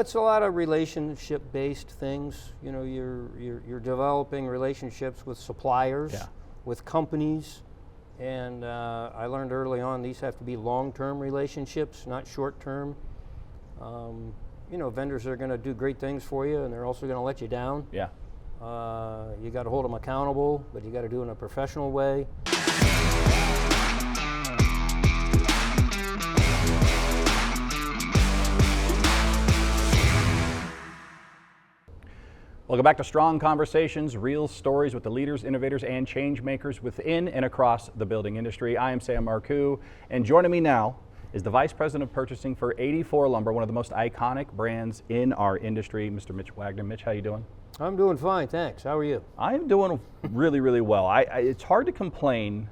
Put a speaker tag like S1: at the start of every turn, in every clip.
S1: it's a lot of relationship-based things. You know, you're developing relationships with suppliers, with companies, and I learned early on these have to be long-term relationships, not short-term. You know, vendors are going to do great things for you, and they're also going to let you down.
S2: Yeah.
S1: You got to hold them accountable, but you got to do it in a professional way.
S2: Welcome back to Strong Conversations, real stories with the leaders, innovators, and change makers within and across the building industry. I am Sam Marcoux, and joining me now is the Vice President of Purchasing for 84 Lumber, one of the most iconic brands in our industry, Mr. Mitch Wagner. Mitch, how you doing?
S1: I'm doing fine, thanks. How are you?
S2: I'm doing really, really well. It's hard to complain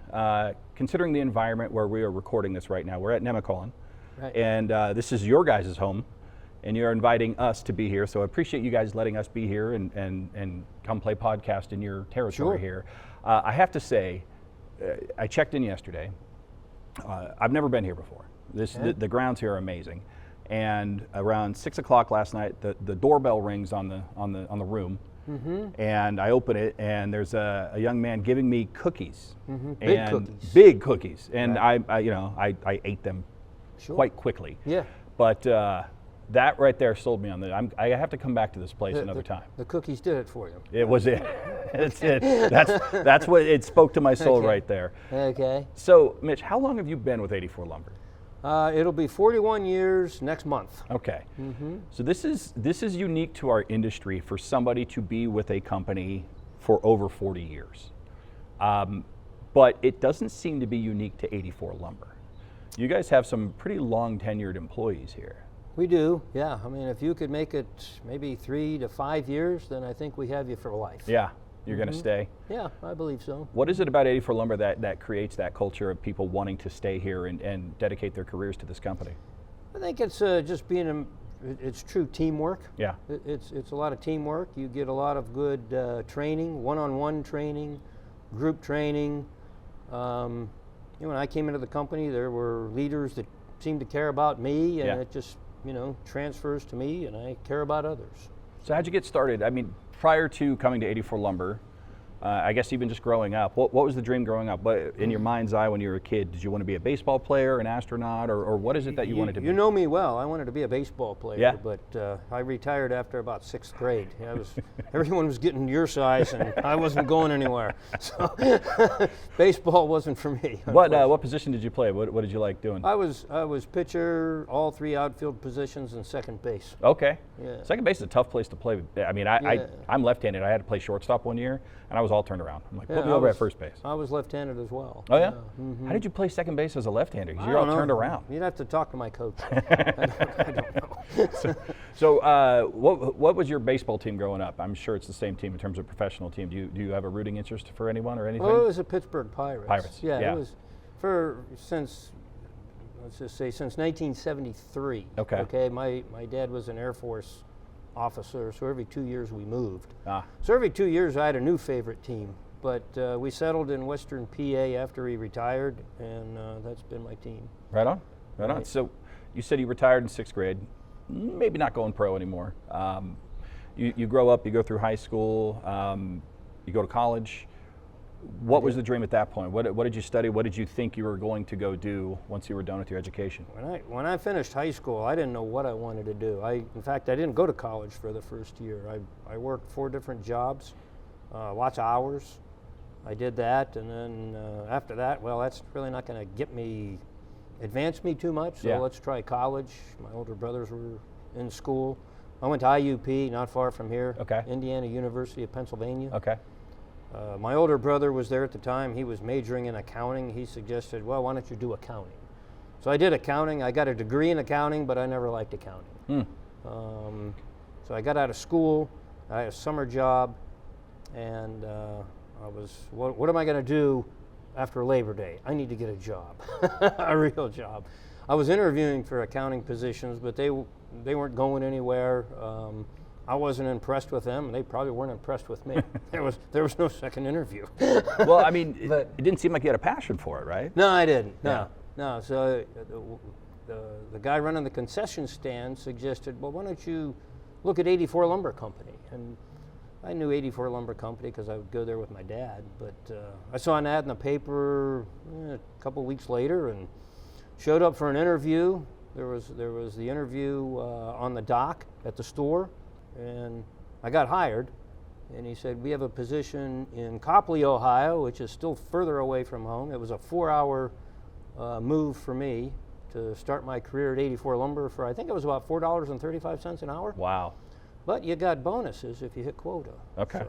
S2: considering the environment where we are recording this right now. We're at Nemacolin,
S1: Right.
S2: and this is your guys' home. And you're inviting us to be here, so I appreciate you guys letting us be here and come play podcast in your territory here. I have to say, I checked in yesterday. I've never been here before. The grounds here are amazing. And around 6 o'clock last night, the doorbell rings on the room, and I open it, and there's a young man giving me cookies, big cookies, and right. I ate them quite quickly.
S1: Yeah,
S2: but. That right there sold me on the. I have to come back to this place another time.
S1: The cookies did it for you.
S2: It was it. It's it. That's what it spoke to my soul right there.
S1: Okay.
S2: So, Mitch, how long have you been with 84 Lumber?
S1: It'll be 41 years next month.
S2: Okay. So this is unique to our industry for somebody to be with a company for over 40 years, but it doesn't seem to be unique to 84 Lumber. You guys have some pretty long tenured employees here.
S1: We do, yeah. I mean, if you could make it maybe 3 to 5 years, then I think we have you for life.
S2: Yeah, you're going to stay?
S1: Yeah, I believe so.
S2: What is it about 84 Lumber that creates that culture of people wanting to stay here and dedicate their careers to this company?
S1: I think it's just being, it's true teamwork.
S2: Yeah.
S1: It's a lot of teamwork. You get a lot of good training, one-on-one training, group training. When I came into the company, there were leaders that seemed to care about me, and it just transfers to me, and I care about others.
S2: So how'd you get started? I mean, prior to coming to 84 Lumber, I guess even just growing up, what was the dream growing up? What, in your mind's eye when you were a kid, did you want to be a baseball player, an astronaut, or what is it that you wanted to be?
S1: You know me well. I wanted to be a baseball player,
S2: yeah.
S1: but I retired after about 6th grade. Everyone was getting your size, and I wasn't going anywhere. So baseball wasn't for me.
S2: What position did you play? What did you like doing?
S1: I was pitcher, all 3 outfield positions, and second base.
S2: Okay.
S1: Yeah.
S2: Second base is a tough place to play. I mean, I'm left-handed. I had to play shortstop one year, and I was all turned around. I'm like, put me over at first base.
S1: I was left-handed as well.
S2: Oh, yeah? How did you play second base as a left-hander? Because you're all turned around.
S1: You'd have to talk to my coach. I don't know.
S2: So what was your baseball team growing up? I'm sure it's the same team in terms of professional team. Do you have a rooting interest for anyone or anything?
S1: Well, it was the Pittsburgh Pirates.
S2: Pirates.
S1: Yeah. It was since 1973.
S2: Okay.
S1: Okay. My dad was an Air Force officer, so every 2 years we moved. So every 2 years I had a new favorite team, but we settled in Western PA after he retired, and that's been my team.
S2: Right on. Right on. So you said you retired in 6th grade, maybe not going pro anymore. You grow up, you go through high school, you go to college. What was the dream at that point? What did you study? What did you think you were going to go do once you were done with your education?
S1: When I finished high school, I didn't know what I wanted to do. In fact, I didn't go to college for the first year. I worked 4 different jobs, lots of hours. I did that, and then after that, well, that's really not going to advance me too much, so let's try college. My older brothers were in school. I went to IUP, not far from here, Indiana University of Pennsylvania.
S2: Okay.
S1: My older brother was there at the time. He was majoring in accounting. He suggested, well, why don't you do accounting? So I did accounting. I got a degree in accounting, but I never liked accounting. So I got out of school. I had a summer job, and I was, what am I going to do after Labor Day? I need to get a job, a real job. I was interviewing for accounting positions, but they weren't going anywhere. I wasn't impressed with them, and they probably weren't impressed with me. There was no second interview.
S2: Well, I mean, it didn't seem like you had a passion for it, right?
S1: No, I didn't. No. So the guy running the concession stand suggested, well, why don't you look at 84 Lumber Company? And I knew 84 Lumber Company because I would go there with my dad, but I saw an ad in the paper a couple weeks later and showed up for an interview. There was the interview on the dock at the store, and I got hired. And he said, we have a position in Copley, Ohio, which is still further away from home. It was a 4-hour move for me to start my career at 84 Lumber for, I think it was about $4.35 an hour.
S2: Wow.
S1: But you got bonuses if you hit quota.
S2: Okay.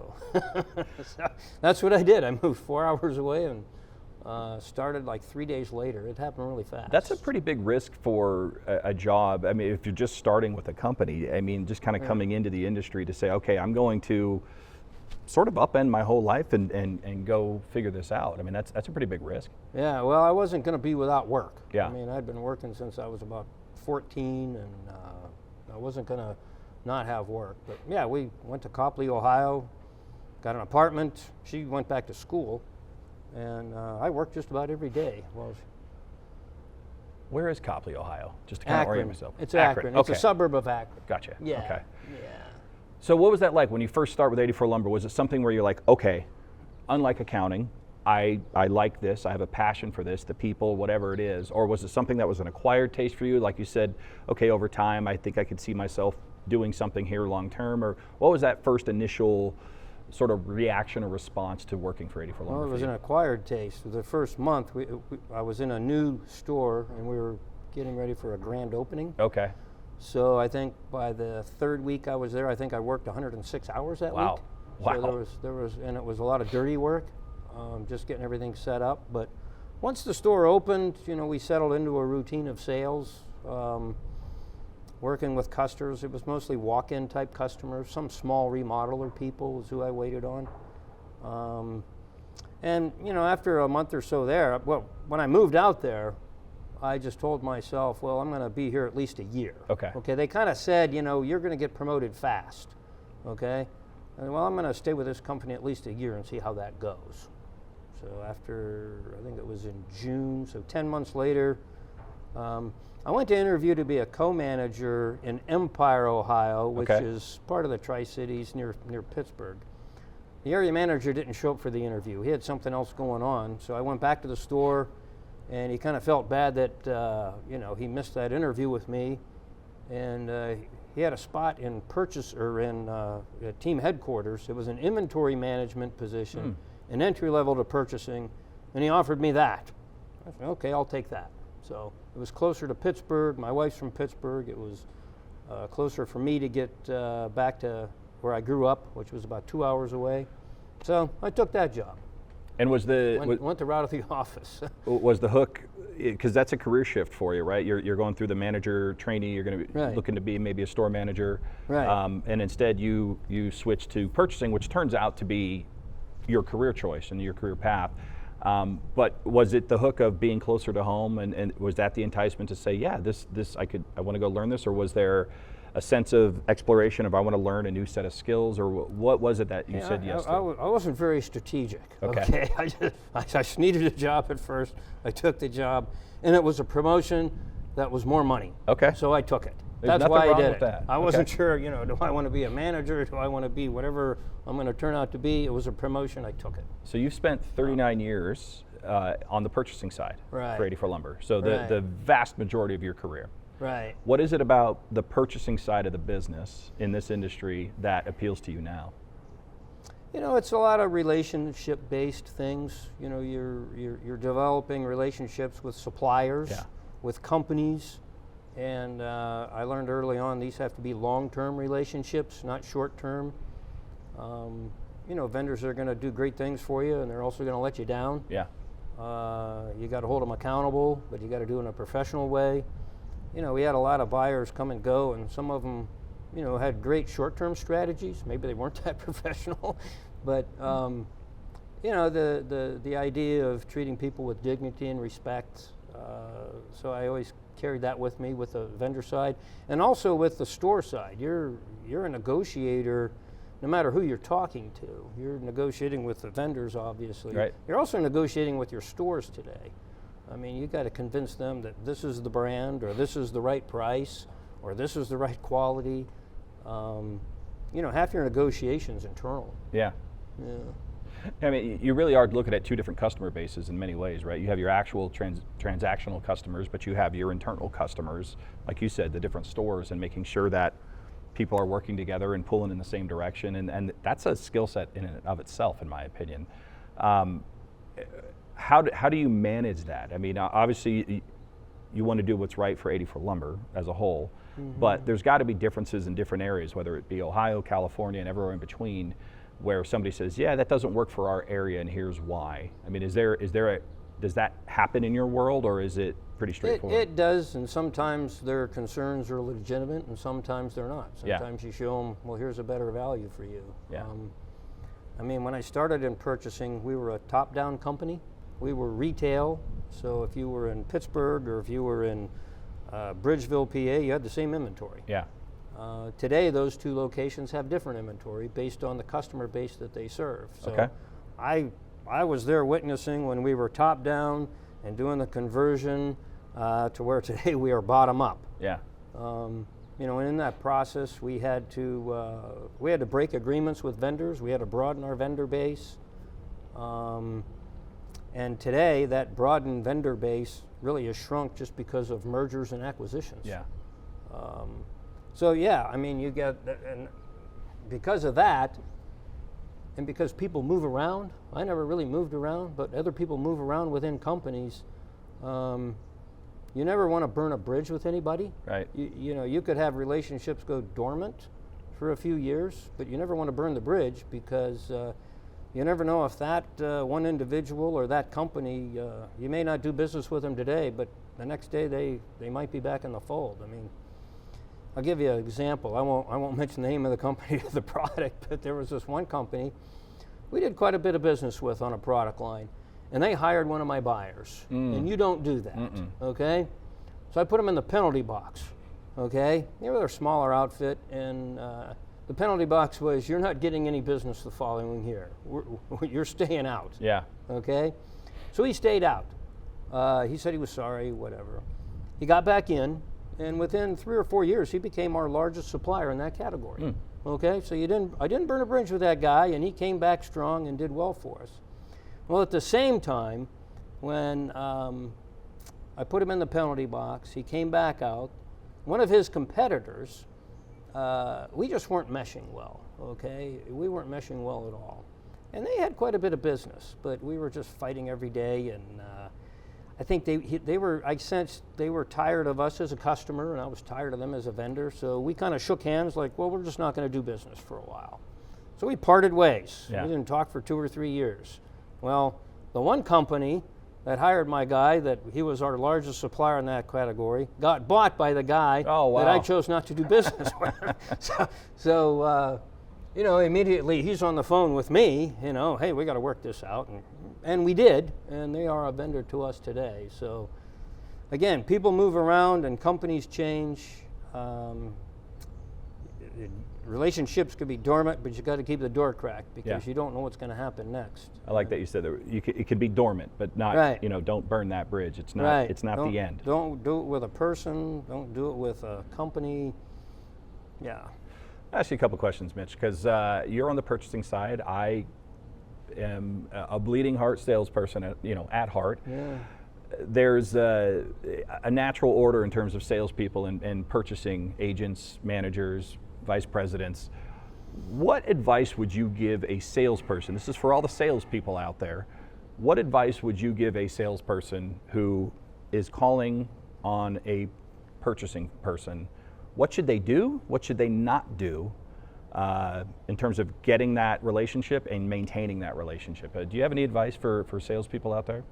S1: So that's what I did. I moved 4 hours away and started like 3 days later. It happened really fast.
S2: That's a pretty big risk for a job. I mean, if you're just starting with a company, I mean, just kind of coming into the industry to say, okay, I'm going to sort of upend my whole life and go figure this out. I mean, that's a pretty big risk.
S1: Yeah, well, I wasn't going to be without work.
S2: Yeah.
S1: I mean, I'd been working since I was about 14, and I wasn't going to not have work. But yeah, we went to Copley, Ohio, got an apartment. She went back to school, and I worked just about every day. Well,
S2: where is Copley, Ohio? Just to kind of orient myself.
S1: It's Akron.
S2: Okay.
S1: It's a suburb of Akron.
S2: Gotcha.
S1: Yeah.
S2: Okay.
S1: Yeah.
S2: So what was that like when you first start with 84 Lumber? Was it something where you're like, okay, unlike accounting, I like this, I have a passion for this, the people, whatever it is, or was it something that was an acquired taste for you? Like you said, okay, over time, I think I could see myself doing something here long term, or what was that first initial sort of reaction or response to working for 84 Lumber?
S1: Well, it was an acquired taste. The first month, I was in a new store, and we were getting ready for a grand opening.
S2: Okay.
S1: So I think by the third week I was there, I think I worked 106 hours that week.
S2: Wow.
S1: So there was, and it was a lot of dirty work, just getting everything set up. But once the store opened, we settled into a routine of sales, working with customers. It was mostly walk-in type customers. Some small remodeler people was who I waited on. And after a month or so there, well, when I moved out there, I just told myself, well, I'm going to be here at least a year.
S2: Okay.
S1: Okay. They kind of said, you're going to get promoted fast. Okay. And well, I'm going to stay with this company at least a year and see how that goes. So after, I think it was in June, so 10 months later, I went to interview to be a co-manager in Empire, Ohio, which is part of the Tri-Cities near Pittsburgh. The area manager didn't show up for the interview. He had something else going on. So I went back to the store, and he kind of felt bad that he missed that interview with me, and he had a spot in team headquarters. It was an inventory management position, an entry level to purchasing, and he offered me that. I said, okay, I'll take that. So it was closer to Pittsburgh. My wife's from Pittsburgh. It was closer for me to get back to where I grew up, which was about 2 hours away. So I took that job.
S2: And went
S1: the route of the office.
S2: Was the hook, because that's a career shift for you, right? You're going through the manager trainee, you're going to be looking to be maybe a store manager.
S1: Right.
S2: And instead you switch to purchasing, which turns out to be your career choice and your career path. But was it the hook of being closer to home, and was that the enticement to say, yeah, this I want to go learn this, or was there a sense of exploration of I want to learn a new set of skills, or what was it that you said yes to?
S1: I wasn't very strategic. Okay. I just needed a job at first. I took the job, and it was a promotion that was more money.
S2: Okay.
S1: So I took it.
S2: There's
S1: That's why I did
S2: with
S1: it.
S2: That.
S1: I wasn't sure, do I want to be a manager? Do I want to be whatever I'm going to turn out to be? It was a promotion. I took it.
S2: So you spent 39 years on the purchasing side for 84 Lumber. So the vast majority of your career.
S1: Right.
S2: What is it about the purchasing side of the business in this industry that appeals to you now?
S1: It's a lot of relationship-based things. You're developing relationships with suppliers, with companies, and I learned early on these have to be long-term relationships, not short-term. Vendors are going to do great things for you, and they're also going to let you down.
S2: Yeah.
S1: You got to hold them accountable, but you got to do it in a professional way. We had a lot of buyers come and go, and some of them, had great short-term strategies. Maybe they weren't that professional, but the idea of treating people with dignity and respect. So I always carried that with me with the vendor side, and also with the store side. You're a negotiator, no matter who you're talking to. You're negotiating with the vendors, obviously.
S2: Right.
S1: You're also negotiating with your stores today. I mean, you got to convince them that this is the brand, or this is the right price, or this is the right quality. Half your negotiation's internal.
S2: Yeah.
S1: Yeah.
S2: I mean, you really are looking at two different customer bases in many ways, right? You have your actual transactional customers, but you have your internal customers, like you said, the different stores, and making sure that people are working together and pulling in the same direction. And that's a skill set in and of itself, in my opinion. How do you manage that? I mean, obviously, you want to do what's right for 84 Lumber as a whole, but there's got to be differences in different areas, whether it be Ohio, California, and everywhere in between, where somebody says, yeah, that doesn't work for our area, and here's why. I mean, does that happen in your world, or is it pretty straightforward?
S1: It does, and sometimes their concerns are legitimate, and sometimes they're not. Sometimes you show them, well, here's a better value for you.
S2: Yeah.
S1: I mean, when I started in purchasing, we were a top-down company. We were retail, so if you were in Pittsburgh or if you were in Bridgeville, PA, you had the same inventory.
S2: Yeah.
S1: Today, those two locations have different inventory based on the customer base that they serve. So
S2: Okay.
S1: I was there witnessing when we were top down and doing the conversion to where today we are bottom up.
S2: Yeah.
S1: And in that process, we had to break agreements with vendors. We had to broaden our vendor base. And today, that broadened vendor base really has shrunk just because of mergers and acquisitions.
S2: Yeah.
S1: So yeah, I mean, you get, and because of that, and because people move around, I never really moved around, but other people move around within companies. You never want to burn a bridge with anybody.
S2: Right.
S1: You could have relationships go dormant for a few years, but you never want to burn the bridge, because you never know if that one individual or that company, you may not do business with them today, but the next day they might be back in the fold. I mean, I'll give you an example. I won't mention the name of the company or the product, but there was this one company we did quite a bit of business with on a product line, and they hired one of my buyers. And you don't do that, okay? So I put them in the penalty box, okay? They're a smaller outfit, and the penalty box was, you're not getting any business the following year. You're staying out.
S2: Yeah.
S1: Okay? So he stayed out. He said he was sorry, whatever. He got back in, and within 3 or 4 years, he became our largest supplier in that category. Okay? So I didn't burn a bridge with that guy, and he came back strong and did well for us. Well, at the same time, when I put him in the penalty box, he came back out. One of his competitors, we just weren't meshing well, okay? We weren't meshing well at all. And they had quite a bit of business, but we were just fighting every day, and I think I sensed they were tired of us as a customer, and I was tired of them as a vendor, so we kind of shook hands like, well, we're just not going to do business for a while. So we parted ways.
S2: Yeah.
S1: We didn't talk for 2 or 3 years. Well, the one company that hired my guy, that he was our largest supplier in that category, got bought by the guy that I chose not to do business with. So immediately he's on the phone with me, hey, we got to work this out. And we did, and they are a vendor to us today. So again, people move around and companies change. Relationships could be dormant, but you got to keep the door cracked, because you don't know what's going to happen next.
S2: I like that you said that it could be dormant, but not,
S1: right.
S2: Don't burn that bridge. It's not,
S1: right.
S2: It's not the end.
S1: Don't do it with a person. Don't do it with a company. Yeah.
S2: I'll ask you a couple questions, Mitch, because you're on the purchasing side. I am a bleeding heart salesperson, at heart.
S1: Yeah.
S2: There's a natural order in terms of salespeople and purchasing agents, managers, vice presidents. What advice would you give a salesperson? This is for all the salespeople out there. What advice would you give a salesperson who is calling on a purchasing person? What should they do? What should they not do in terms of getting that relationship and maintaining that relationship? Do you have any advice for salespeople out there?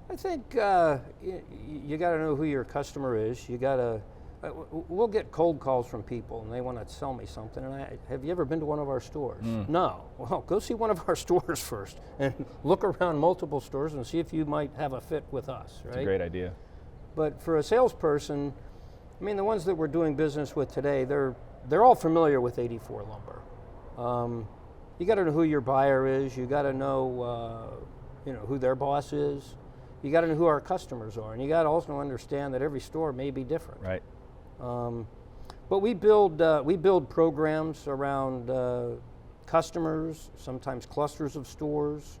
S1: I think you got to know who your customer is. You got to. We'll get cold calls from people, and they want to sell me something. And have you ever been to one of our stores? No. Well, go see one of our stores first, and look around multiple stores and see if you might have a fit with us. Right?
S2: It's a great idea.
S1: But for a salesperson, I mean, the ones that we're doing business with today, they're all familiar with 84 Lumber. You got to know who your buyer is. You got to know, who their boss is. you got to know who our customers are, and you got to also understand that every store may be different.
S2: Right.
S1: But we build programs around customers, sometimes clusters of stores,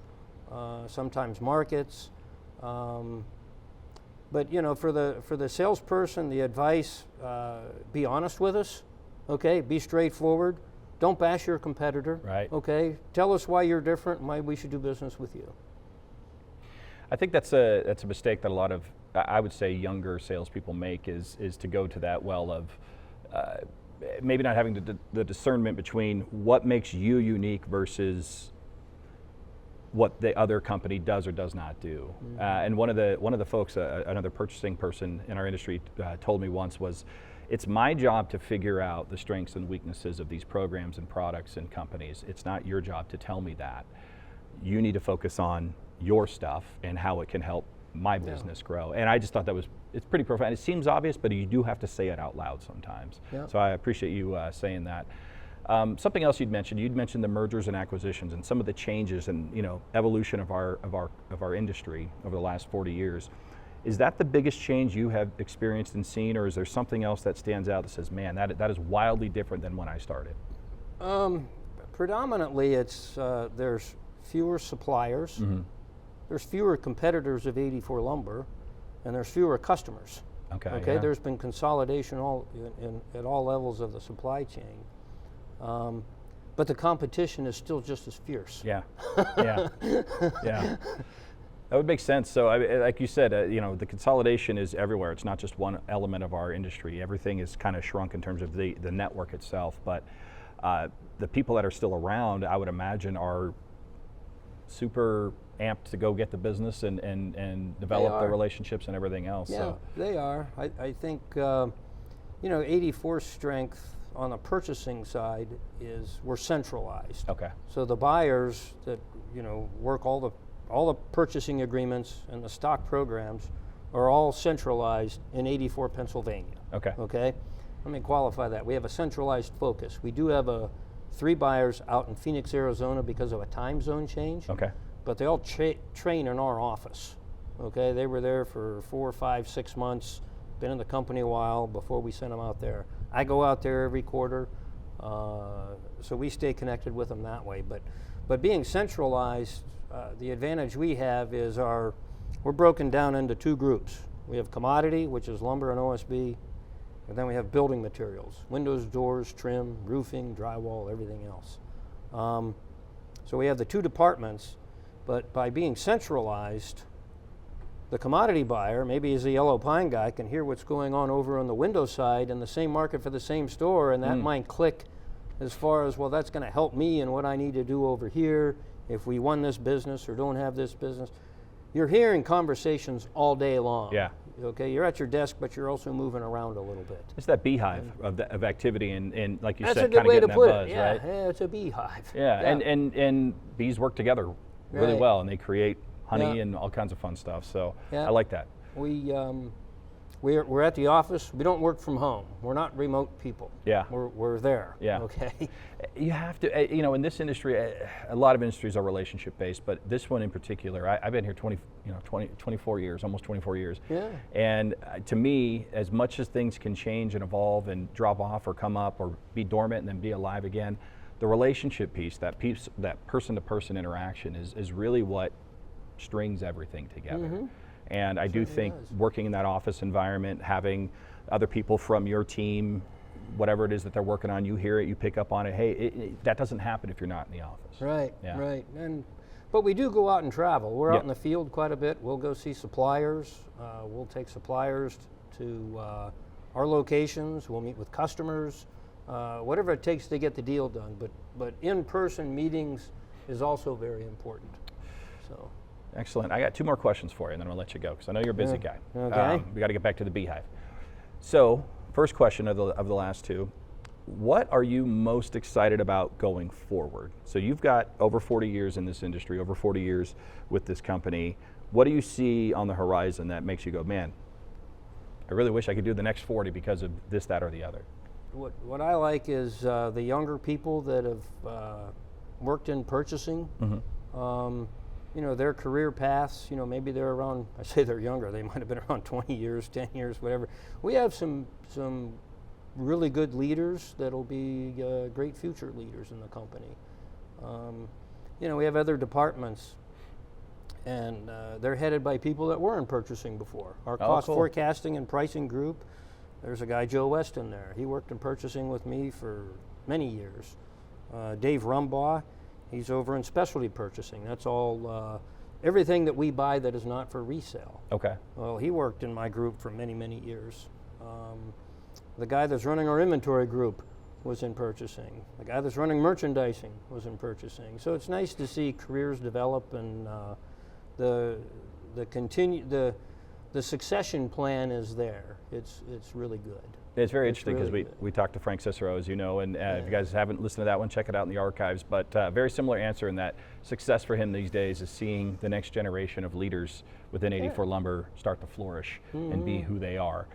S1: sometimes markets. But you know, for the salesperson, the advice: be honest with us. Okay, be straightforward. Don't bash your competitor.
S2: Right.
S1: Okay, tell us why you're different and why we should do business with you.
S2: I think that's a mistake that a lot of, I would say, younger salespeople make is to go to that well of maybe not having the discernment between what makes you unique versus what the other company does or does not do. Mm-hmm. And one of the folks, another purchasing person in our industry, told me once was, it's my job to figure out the strengths and weaknesses of these programs and products and companies. It's not your job to tell me that. You need to focus on your stuff and how it can help my business grow. And I just thought it's pretty profound. It seems obvious, but you do have to say it out loud sometimes. Yeah. So I appreciate you saying that. Something else you'd mentioned the mergers and acquisitions and some of the changes and evolution of our industry over the last 40 years. Is that the biggest change you have experienced and seen, or is there something else that stands out that says, man, that is wildly different than when I started?
S1: Predominantly, it's there's fewer suppliers, mm-hmm. there's fewer competitors of 84 Lumber, and there's fewer customers. Okay. Yeah. There's been consolidation at all levels of the supply chain, but the competition is still just as fierce.
S2: Yeah. Yeah. Yeah. That would make sense. So, like you said, the consolidation is everywhere. It's not just one element of our industry. Everything is kind of shrunk in terms of the network itself. But the people that are still around, I would imagine, are super amped to go get the business and develop the relationships and everything else.
S1: Yeah, so. They are. I think 84's strength on the purchasing side is we're centralized.
S2: Okay.
S1: So the buyers that work all the purchasing agreements and the stock programs are all centralized in 84 Pennsylvania.
S2: Okay.
S1: Okay. Let me qualify that. We have a centralized focus. We do have 3 buyers out in Phoenix, Arizona because of a time zone change.
S2: Okay.
S1: But they all train in our office. Okay. They were there for 4, 5, 6 months, been in the company a while before we sent them out there. I go out there every quarter, so we stay connected with them that way. But being centralized, the advantage we have is we're broken down into 2 groups. We have commodity, which is lumber and OSB, and then we have building materials, windows, doors, trim, roofing, drywall, everything else. So we have the 2 departments, but by being centralized, the commodity buyer, maybe he's a yellow pine guy, can hear what's going on over on the window side in the same market for the same store, and that might click as far as, well, that's going to help me in what I need to do over here if we won this business or don't have this business. You're hearing conversations all day long.
S2: Yeah.
S1: Okay, you're at your desk, but you're also moving around a little bit.
S2: It's that beehive of activity and like you
S1: that's
S2: said,
S1: kind of getting that buzz,
S2: right?
S1: Yeah, it's a beehive.
S2: Yeah, and bees work together really well, and they create honey and all kinds of fun stuff. So I like that.
S1: We're at the office. We don't work from home. We're not remote people.
S2: Yeah.
S1: We're there.
S2: Yeah.
S1: Okay.
S2: You have to, in this industry, a lot of industries are relationship based, but this one in particular, I've been here 24 years, almost 24 years.
S1: Yeah.
S2: And to me, as much as things can change and evolve and drop off or come up or be dormant and then be alive again, the relationship piece, that person-to-person interaction is really what strings everything together. Mm-hmm. And I do think working in that office environment, having other people from your team, whatever it is that they're working on, you hear it, you pick up on it. Hey, that doesn't happen if you're not in the office.
S1: Right, right. But we do go out and travel. We're out in the field quite a bit. We'll go see suppliers. We'll take suppliers to our locations. We'll meet with customers. Whatever it takes to get the deal done. But in-person meetings is also very important. So.
S2: Excellent. I got 2 more questions for you, and then I'll let you go because I know you're a busy guy.
S1: Okay.
S2: We got to get back to the beehive. So, first question of the last 2: what are you most excited about going forward? So, you've got over 40 years in this industry, over 40 years with this company. What do you see on the horizon that makes you go, man, I really wish I could do the next 40 because of this, that, or the other?
S1: What I like is the younger people that have worked in purchasing. Mm-hmm. their career paths. Maybe they're around, I say they're younger, they might have been around 20 years, 10 years, whatever. We have some really good leaders that'll be great future leaders in the company. We have other departments, and they're headed by people that were in purchasing before. Our cost forecasting and pricing group, there's a guy, Joe Weston there. He worked in purchasing with me for many years. Dave Rumbaugh, he's over in specialty purchasing. That's all, everything that we buy that is not for resale.
S2: Okay.
S1: Well, he worked in my group for many, many years. The guy that's running our inventory group was in purchasing. The guy that's running merchandising was in purchasing. So it's nice to see careers develop, and the succession plan is there. It's really good.
S2: It's very interesting because we talked to Frank Cicero, as you know, and if you guys haven't listened to that one, check it out in the archives. But very similar answer in that success for him these days is seeing the next generation of leaders within 84 Lumber start to flourish and be who they are.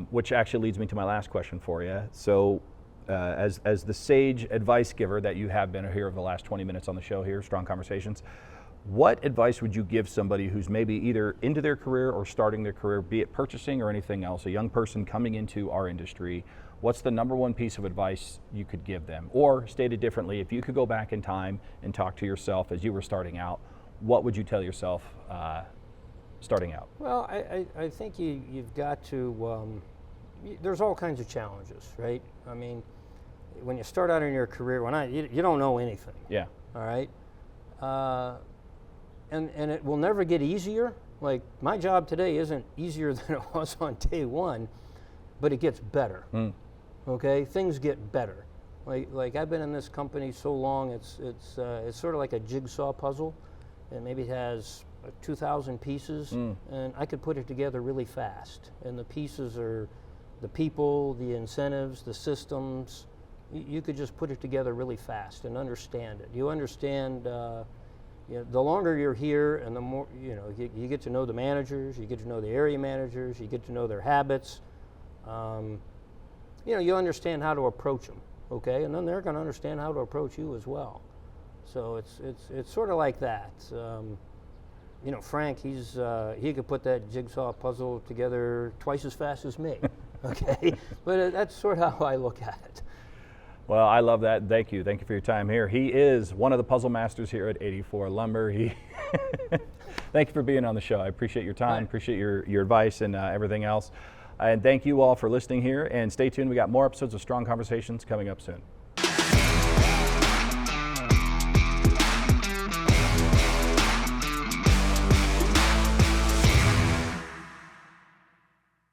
S2: Which actually leads me to my last question for you. So as the sage advice giver that you have been here over the last 20 minutes on the show here, Strong Conversations, what advice would you give somebody who's maybe either into their career or starting their career, be it purchasing or anything else, a young person coming into our industry? What's the number one piece of advice you could give them? Or stated differently, if you could go back in time and talk to yourself as you were starting out, what would you tell yourself starting out?
S1: Well, I think you've got to, there's all kinds of challenges, right? I mean, when you start out in your career, you don't know anything.
S2: Yeah.
S1: All right? And it will never get easier. Like, my job today isn't easier than it was on day one, but it gets better. Okay? Things get better. Like I've been in this company so long, it's sort of like a jigsaw puzzle. And maybe it has 2,000 pieces, and I could put it together really fast. And the pieces are the people, the incentives, the systems. You could just put it together really fast and understand it. You understand, the longer you're here and the more, you get to know the managers, you get to know the area managers, you get to know their habits. You understand how to approach them, okay? And then they're going to understand how to approach you as well. So it's sort of like that. Frank, he could put that jigsaw puzzle together twice as fast as me, okay? But that's sort of how I look at it.
S2: Well, I love that. Thank you. Thank you for your time here. He is one of the puzzle masters here at 84 Lumber. Thank you for being on the show. I appreciate your time, appreciate your advice and everything else. And thank you all for listening here. And stay tuned. We got more episodes of Strong Conversations coming up soon.